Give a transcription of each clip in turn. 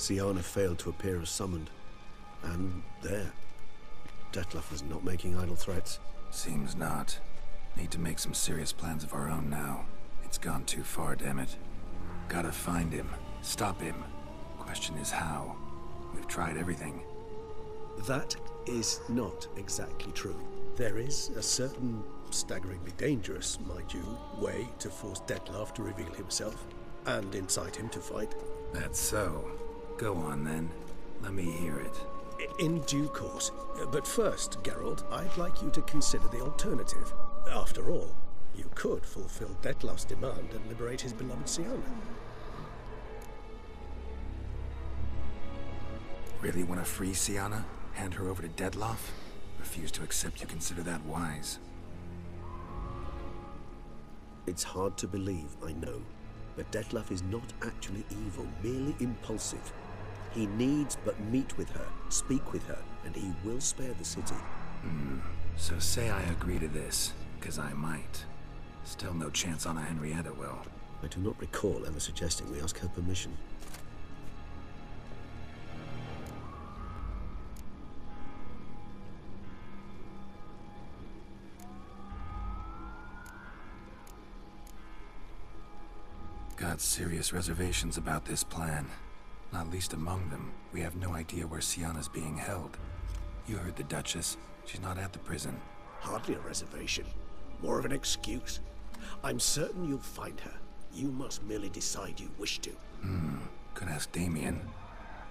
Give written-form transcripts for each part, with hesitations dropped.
Siana failed to appear as summoned. And there. Dettlaff is not making idle threats. Seems not. Need to make some serious plans of our own now. It's gone too far, damn it. Gotta find him. Stop him. Question is how. We've tried everything. That is not exactly true. There is a certain, staggeringly dangerous, mind you, way to force Dettlaff to reveal himself, and incite him to fight. That's so. Go on, then. Let me hear it. In due course. But first, Geralt, I'd like you to consider the alternative. After all, you could fulfill Dettlaff's demand and liberate his beloved Siana. Really want to free Siana? Hand her over to Dettlaff? Refuse to accept you consider that wise. It's hard to believe, I know, but Dettlaff is not actually evil, merely impulsive. He needs but meet with her, speak with her, and he will spare the city. So say I agree to this, because I might. Still no chance Anna Henrietta will. I do not recall ever suggesting we ask her permission. Got serious reservations about this plan. Not least among them, we have no idea where Siana's being held. You heard the Duchess. She's not at the prison. Hardly a reservation. More of an excuse. I'm certain you'll find her. You must merely decide you wish to. Could ask Damien.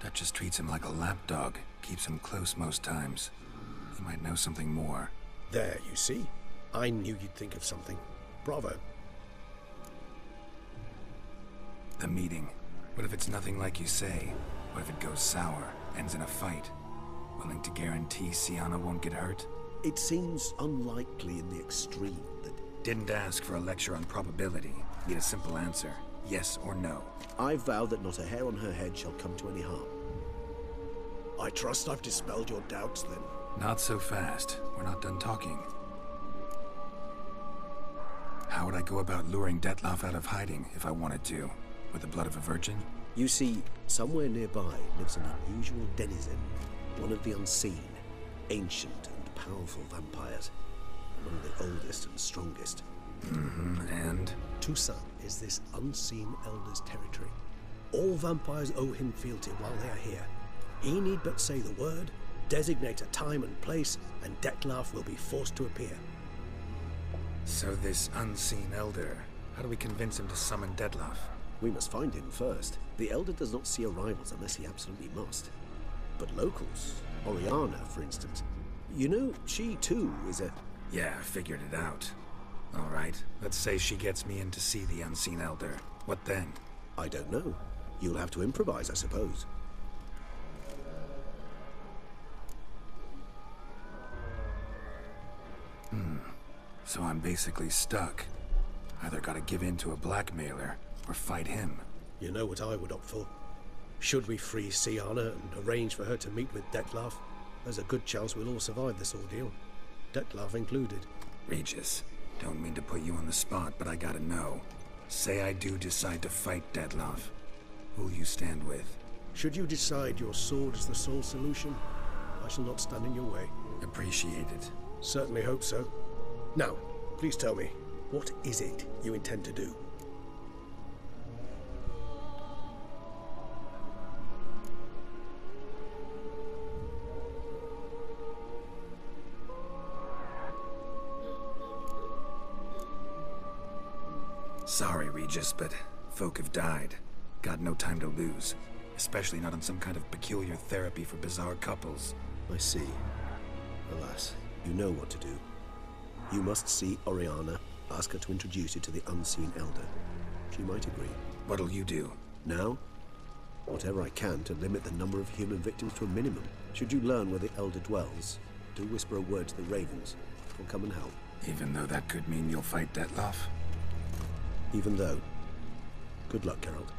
Duchess treats him like a lapdog. Keeps him close most times. He might know something more. There, you see? I knew you'd think of something. Bravo. The meeting. What if it's nothing like you say? What if it goes sour, ends in a fight? Willing to guarantee Siana won't get hurt? It seems unlikely in the extreme that... Didn't ask for a lecture on probability. Need a simple answer. Yes or no. I vow that not a hair on her head shall come to any harm. I trust I've dispelled your doubts, then. Not so fast. We're not done talking. How would I go about luring Dettlaff out of hiding if I wanted to? With the blood of a virgin? You see, somewhere nearby lives an unusual denizen, one of the unseen, ancient and powerful vampires, among the oldest and strongest. And? Toussaint is this unseen elder's territory. All vampires owe him fealty while they are here. He need but say the word, designate a time and place, and Dettlaff will be forced to appear. So this unseen elder, how do we convince him to summon Dettlaff? We must find him first. The Elder does not see arrivals unless he absolutely must. But locals, Oriana, for instance, you know, she too is a... Yeah, I figured it out. All right, let's say she gets me in to see the unseen elder. What then? I don't know. You'll have to improvise, I suppose. So I'm basically stuck. Either gotta give in to a blackmailer, or fight him. You know what I would opt for. Should we free Siana and arrange for her to meet with Dettlaff, there's a good chance we'll all survive this ordeal. Dettlaff included. Regis, don't mean to put you on the spot, but I gotta know. Say I do decide to fight Dettlaff. Who'll you stand with? Should you decide your sword is the sole solution, I shall not stand in your way. Appreciate it. Certainly hope so. Now, please tell me, what is it you intend to do? Sorry, Regis, but folk have died. Got no time to lose. Especially not on some kind of peculiar therapy for bizarre couples. I see. Alas, you know what to do. You must see Oriana, ask her to introduce you to the unseen elder. She might agree. What'll you do? Now? Whatever I can to limit the number of human victims to a minimum. Should you learn where the elder dwells, do whisper a word to the ravens. They'll come and help. Even though that could mean you'll fight Dettlaff? Even though. Good luck, Geralt.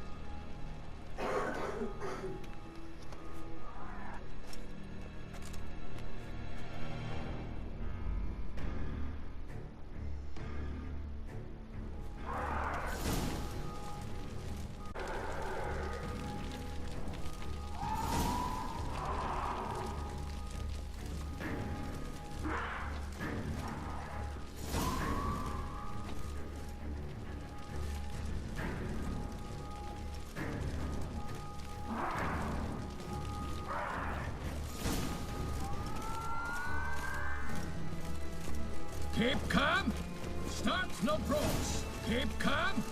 Keep calm. Start no brawls. Keep calm.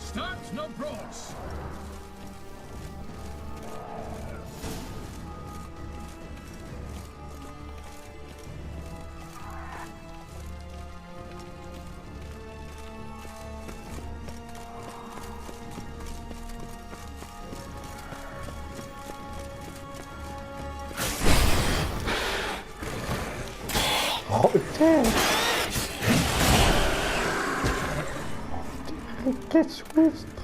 Start no brawls. ¡Qué susto!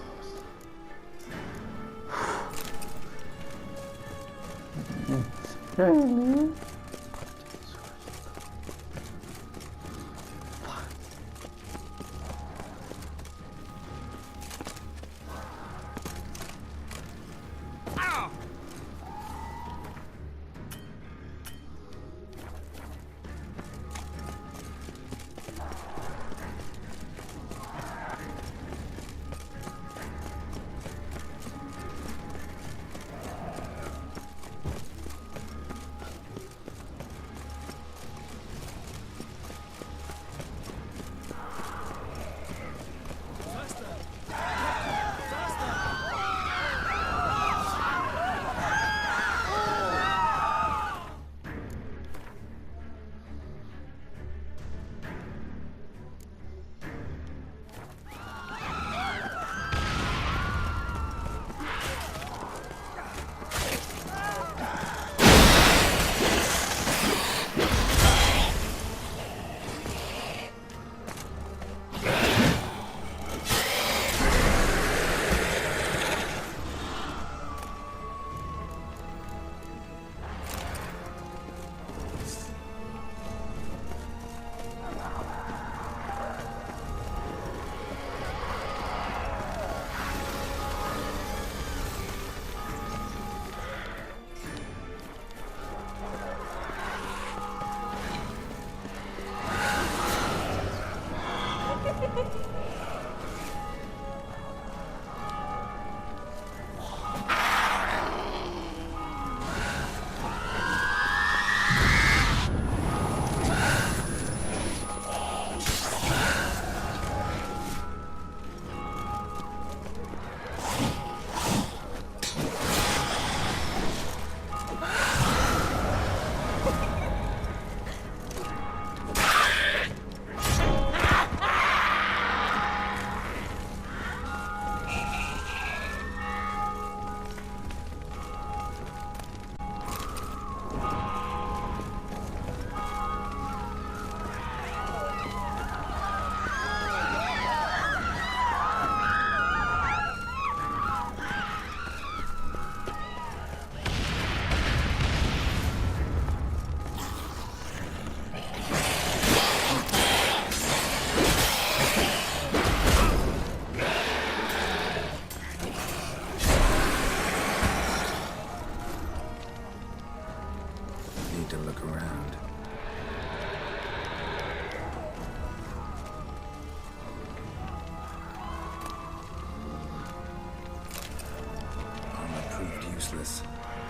Useless.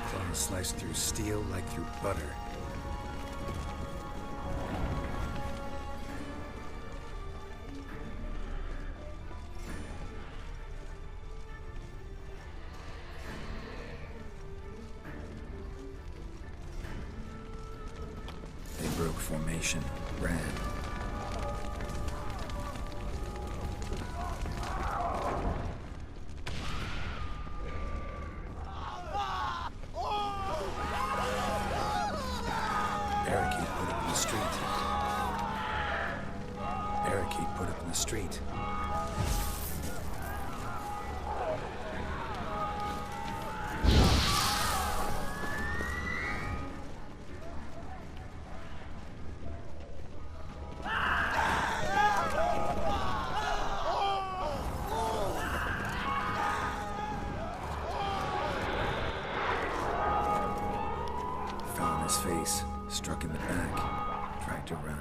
Claws sliced through steel like through butter. They broke formation, ran. Street. Fell on his face, struck in the back, tried to run.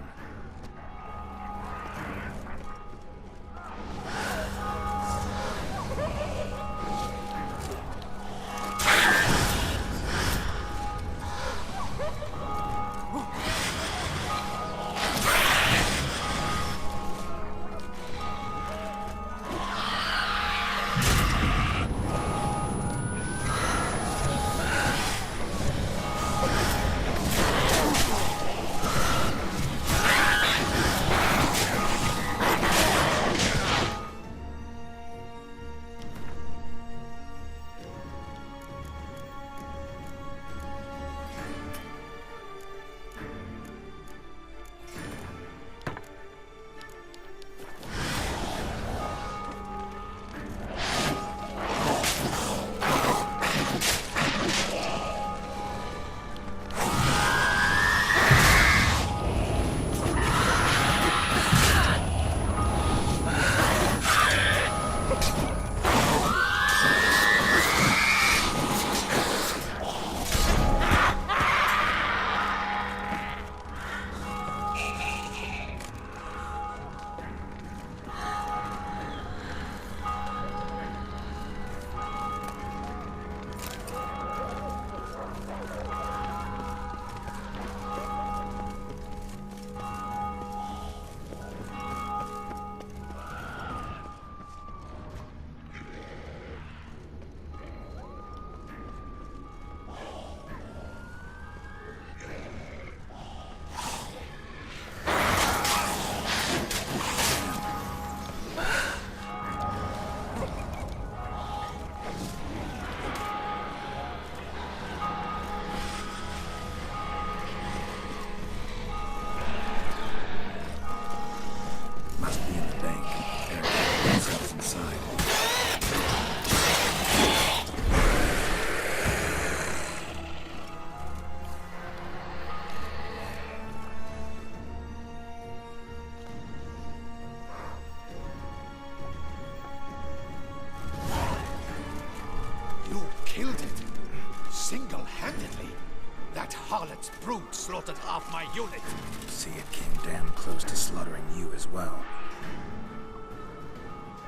That harlot's brood slaughtered half my unit. See, it came damn close to slaughtering you as well.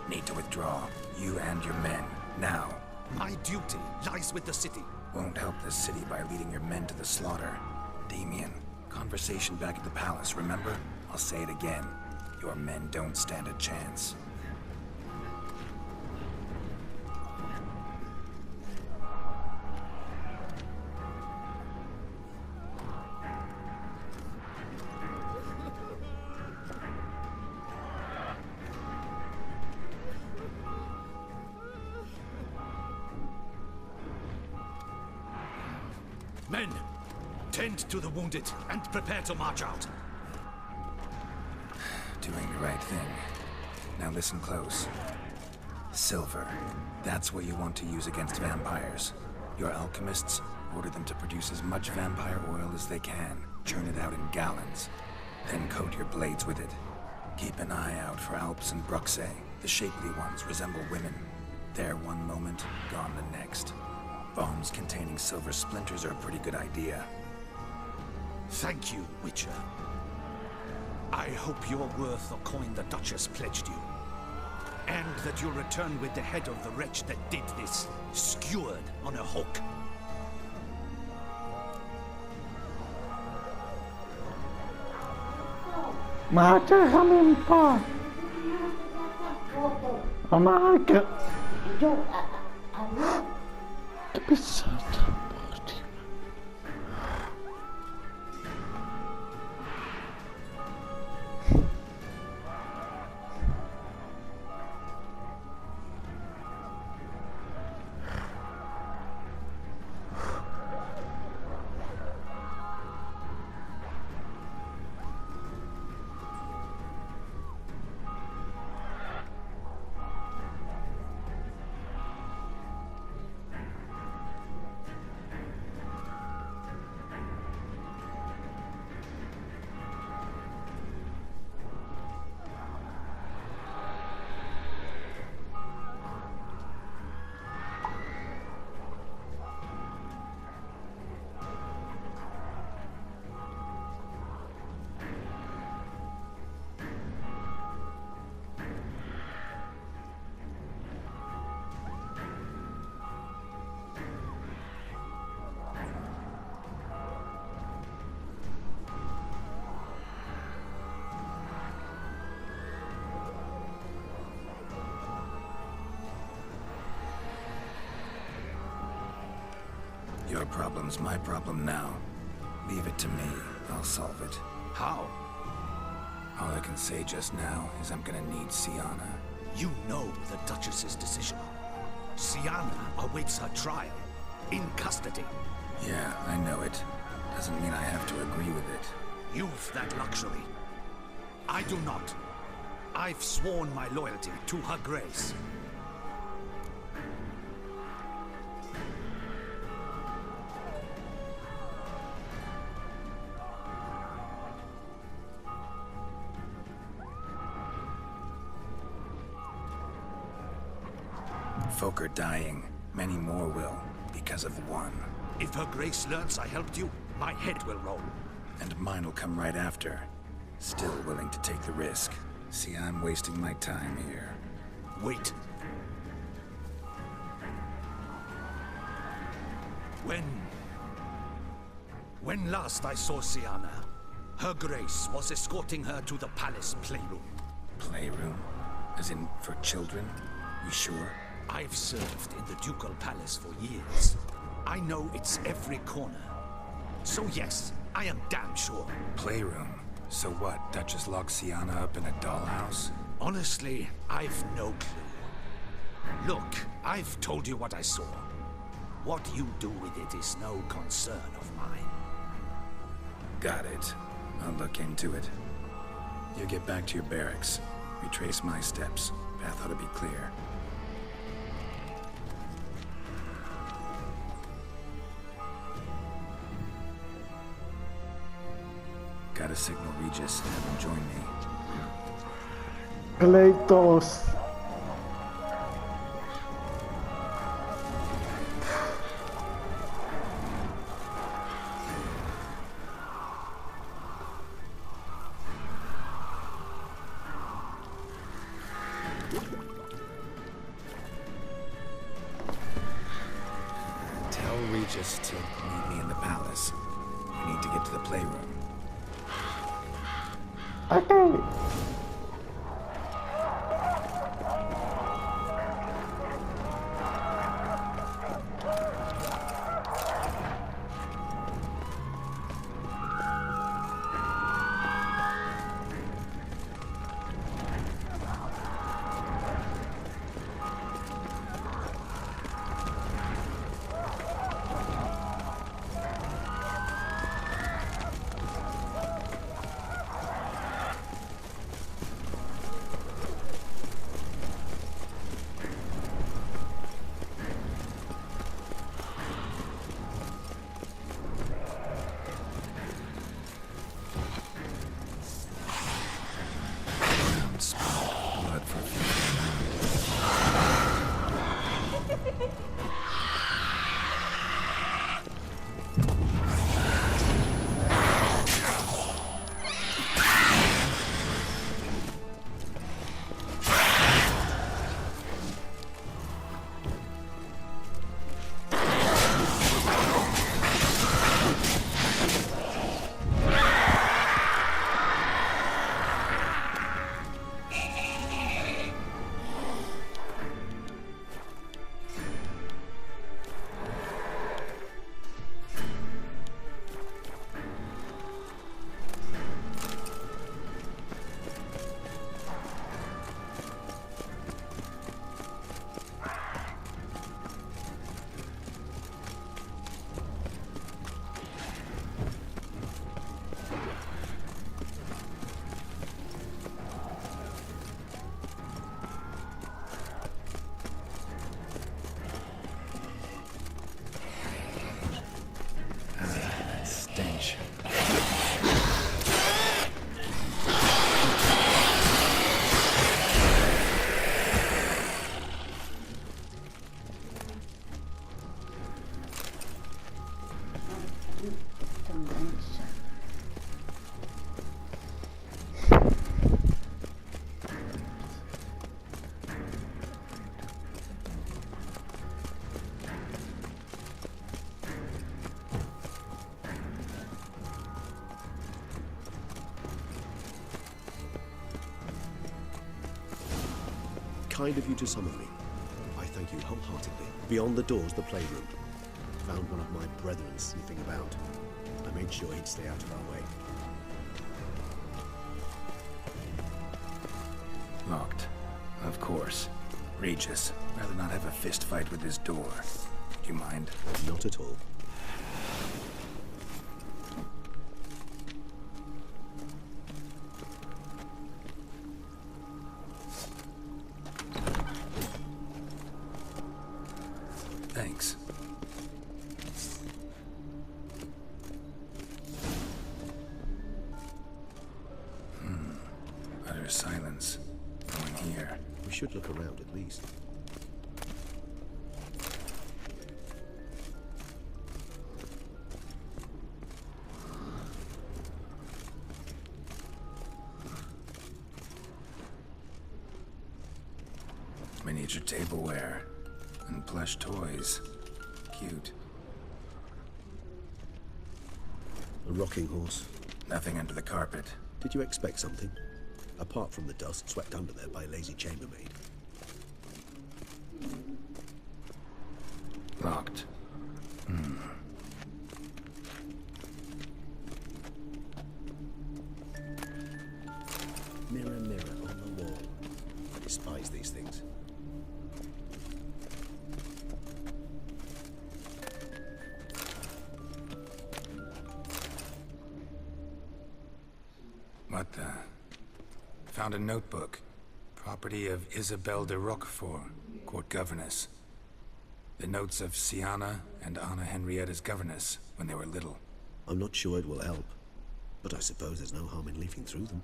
Need to withdraw. You and your men. Now. My duty lies with the city. Won't help the city by leading your men to the slaughter. Damien, conversation back at the palace, remember? I'll say it again. Your men don't stand a chance. Men, tend to the wounded and prepare to march out. Doing the right thing. Now listen close. Silver. That's what you want to use against vampires. Your alchemists, order them to produce as much vampire oil as they can. Churn it out in gallons. Then coat your blades with it. Keep an eye out for Alps and Bruxae. The shapely ones resemble women. There one moment, gone the next. Bombs containing silver splinters are a pretty good idea. Thank you, Witcher. I hope you're worth the coin the Duchess pledged you. And that you'll return with the head of the wretch that did this, skewered on a hook. Mata kami pa. Amaga. Episode. Your problem's my problem now. Leave it to me. I'll solve it. How? All I can say just now is I'm gonna need Siana. You know the Duchess's decision. Siana awaits her trial. In custody. Yeah, I know it. Doesn't mean I have to agree with it. You've that luxury. I do not. I've sworn my loyalty to Her Grace. Folk are dying. Many more will, because of one. If Her Grace learns I helped you, my head will roll. And mine will come right after. Still willing to take the risk. See, I'm wasting my time here. Wait. When last I saw Siana, Her Grace was escorting her to the palace playroom. Playroom? As in, for children? You sure? I've served in the ducal palace for years. I know it's every corner. So yes, I am damn sure. Playroom? So what, Duchess locked Siana up in a dollhouse? Honestly, I've no clue. Look, I've told you what I saw. What you do with it is no concern of mine. Got it. I'll look into it. You get back to your barracks. Retrace my steps. Path ought to be clear. Gotta signal Regis, have him join me. Pleitos. Just meet me in the palace. We need to get to the playroom. Okay. Blood for a few. Stench. Kind of you to summon me. I thank you wholeheartedly. Beyond the doors, the playroom. Found one of my brethren sniffing about. I made sure he'd stay out of our way. Locked. Of course. Regis. Rather not have a fist fight with this door. Do you mind? Not at all. Thanks. Utter silence. No one here. We should look around at least. Miniature tableware. And plush toys. Cute. A rocking horse. Nothing under the carpet. Did you expect something? Apart from the dust swept under there by a lazy chambermaid. Locked. Mirror, mirror on the wall. I despise these things. What the? Found a notebook. Property of Isabelle de Roquefort, court governess. The notes of Sienna and Anna Henrietta's governess when they were little. I'm not sure it will help, but I suppose there's no harm in leafing through them.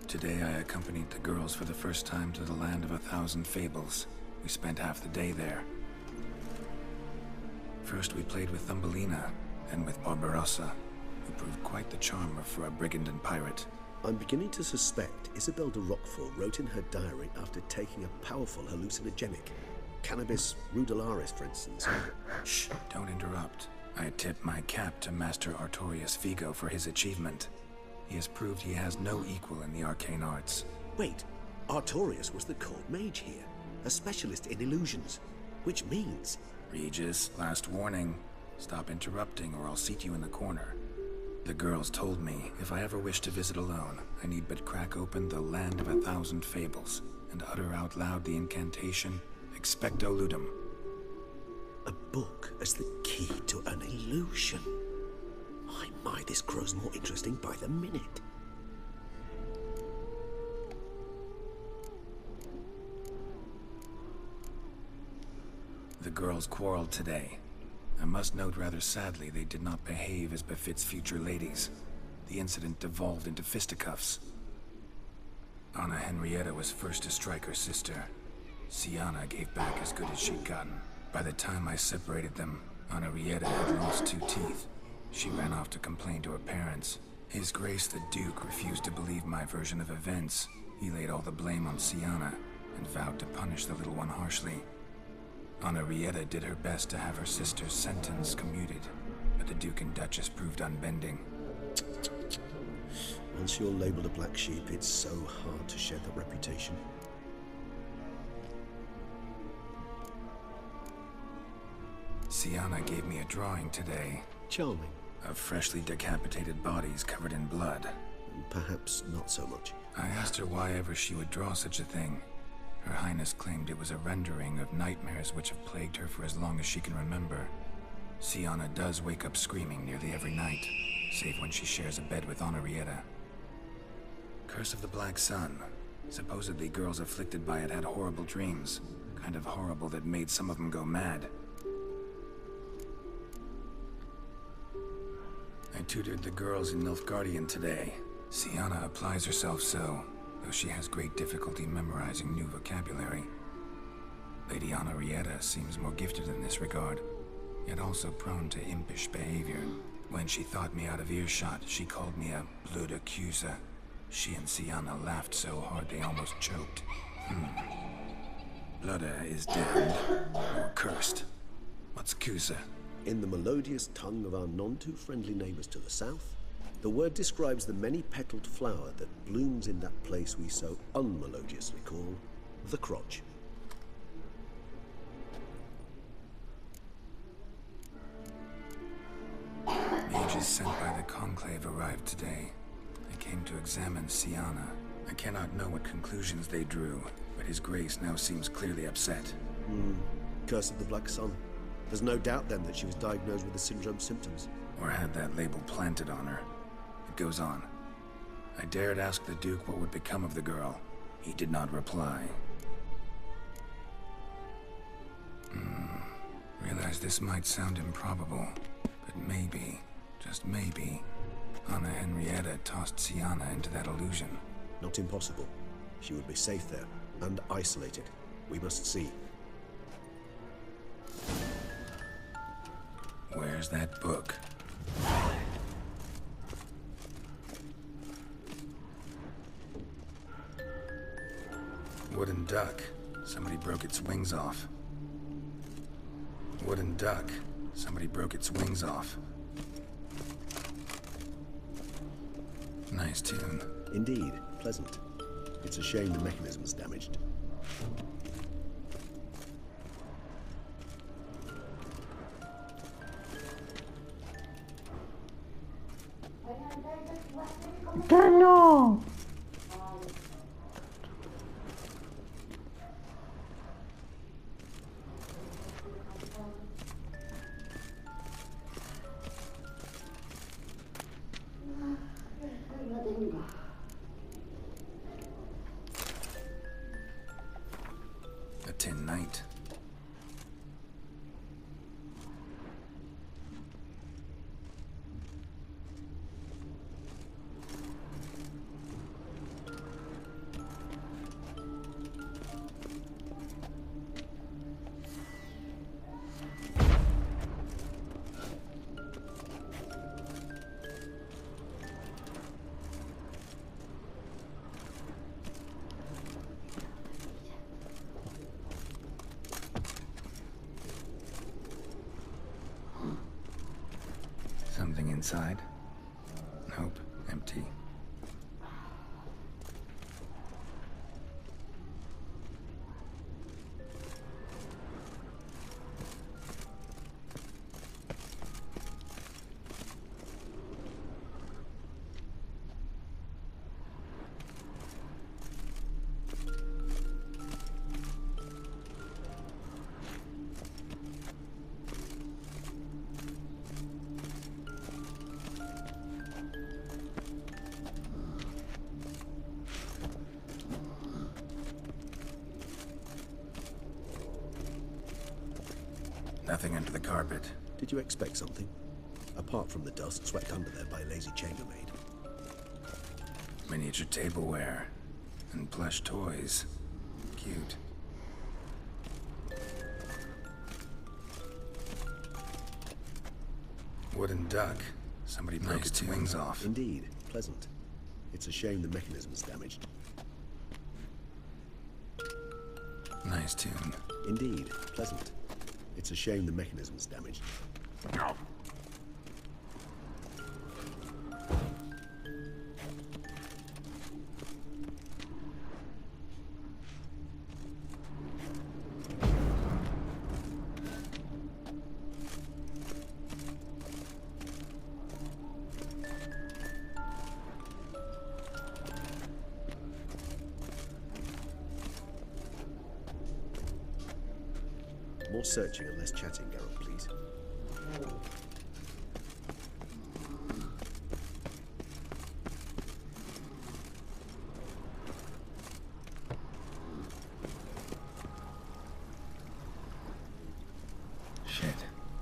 Today I accompanied the girls for the first time to the land of 1,000 fables. We spent half the day there. First we played with Thumbelina, then with Barbarossa, who proved quite the charmer for a brigand and pirate. I'm beginning to suspect Isabel de Roquefort wrote in her diary after taking a powerful hallucinogenic. Cannabis rudularis, for instance. Shh, don't interrupt. I tip my cap to Master Artorius Vigo for his achievement. He has proved he has no equal in the arcane arts. Wait, Artorius was the court mage here, a specialist in illusions, which means... Regis, last warning. Stop interrupting or I'll seat you in the corner. The girls told me if I ever wish to visit alone, I need but crack open the Land of 1,000 Fables and utter out loud the incantation, Expecto Ludum. A book as the key to an illusion. My, this grows more interesting by the minute. The girls quarreled today. I must note rather sadly they did not behave as befits future ladies. The incident devolved into fisticuffs. Anna Henrietta was first to strike her sister. Sienna gave back as good as she'd gotten. By the time I separated them, Anna Henrietta had lost 2 teeth. She ran off to complain to her parents. His Grace the Duke refused to believe my version of events. He laid all the blame on Sienna and vowed to punish the little one harshly. Anna Henrietta did her best to have her sister's sentence commuted, but the Duke and Duchess proved unbending. Once you're labeled a black sheep, it's so hard to shed that reputation. Sienna gave me a drawing today. Charming. Of freshly decapitated bodies covered in blood. Perhaps not so much. I asked her why ever she would draw such a thing. Her Highness claimed it was a rendering of nightmares which have plagued her for as long as she can remember. Sienna does wake up screaming nearly every night, save when she shares a bed with Anna Henrietta. Curse of the Black Sun. Supposedly girls afflicted by it had horrible dreams. Kind of horrible that made some of them go mad. I tutored the girls in Nilfgaardian today. Sienna applies herself so, though she has great difficulty memorizing new vocabulary. Lady Anna Henrietta seems more gifted in this regard, yet also prone to impish behavior. When she thought me out of earshot, she called me a blood accuser. She and Sienna laughed so hard they almost choked. Blooda is damned, or cursed. What's accuser? In the melodious tongue of our none-too-friendly neighbors to the south, the word describes the many-petaled flower that blooms in that place we so unmelodiously call the crotch. Mages sent by the Conclave arrived today. They came to examine Sienna. I cannot know what conclusions they drew, but His Grace now seems clearly upset. Curse of the Black Sun. There's no doubt then that she was diagnosed with the syndrome symptoms. Or had that label planted on her. It goes on. I dared ask the Duke what would become of the girl. He did not reply. Realize this might sound improbable, but maybe, just maybe, Anna Henrietta tossed Sienna into that illusion. Not impossible. She would be safe there, and isolated. We must see. Where's that book? Wooden duck. Somebody broke its wings off. Wooden duck. Somebody broke its wings off. Nice tune. Indeed, pleasant. It's a shame the mechanism's damaged. No! A tin knight. Inside? Nope, empty. Nothing under the carpet. Did you expect something? Apart from the dust swept under there by a lazy chambermaid. Miniature tableware. And plush toys. Cute. Wooden duck. Somebody broke its wings off. Indeed. Pleasant. It's a shame the mechanism's damaged. Nice tune. Indeed. Pleasant. It's a shame the mechanism's damaged. No. More searching and less chatting, Geralt, please. Shit.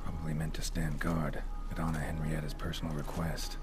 Probably meant to stand guard, but on Henrietta's personal request.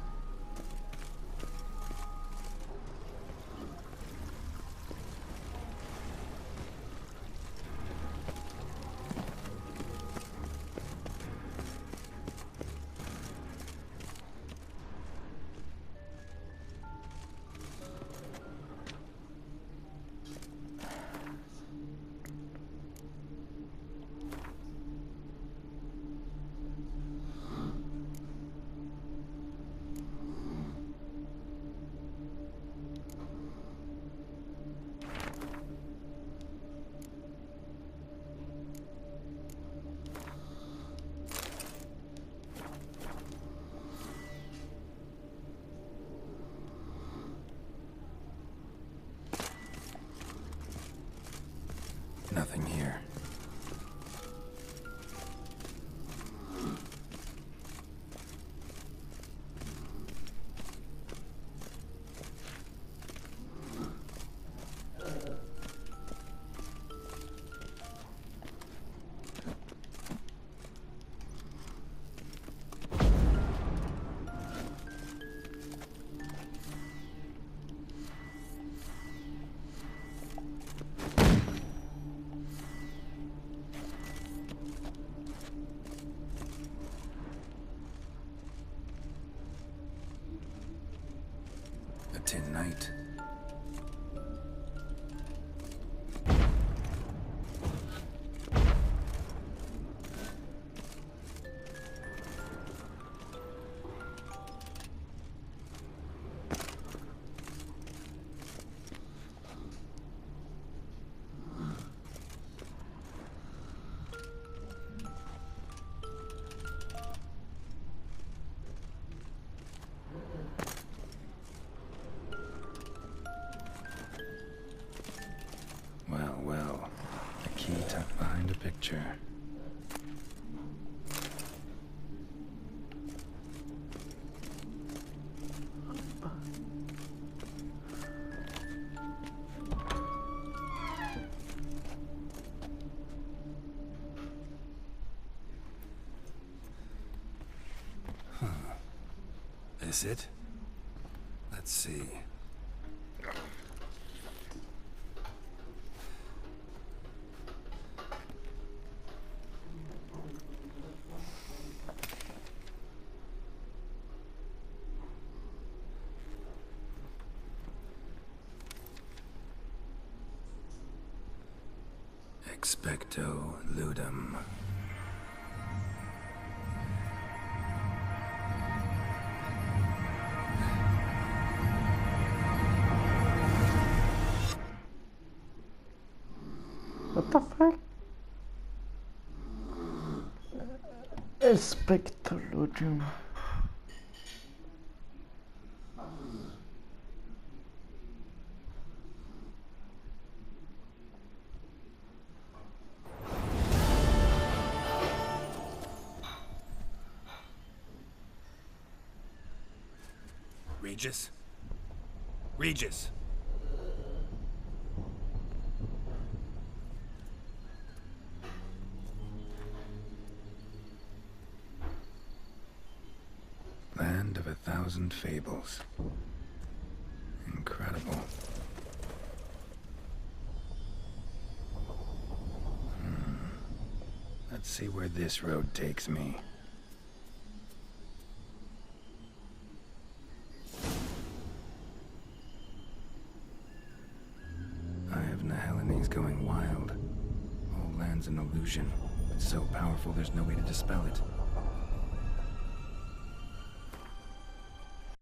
Nothing here. A tin knight. Well, a key tucked behind a picture. This it? Let's see. Expecto ludum. What the fuck? Spectrologium. Regis? Regis! Land of 1,000 fables. Incredible. Let's see where this road takes me. Going wild. Whole land's an illusion. It's so powerful there's no way to dispel it.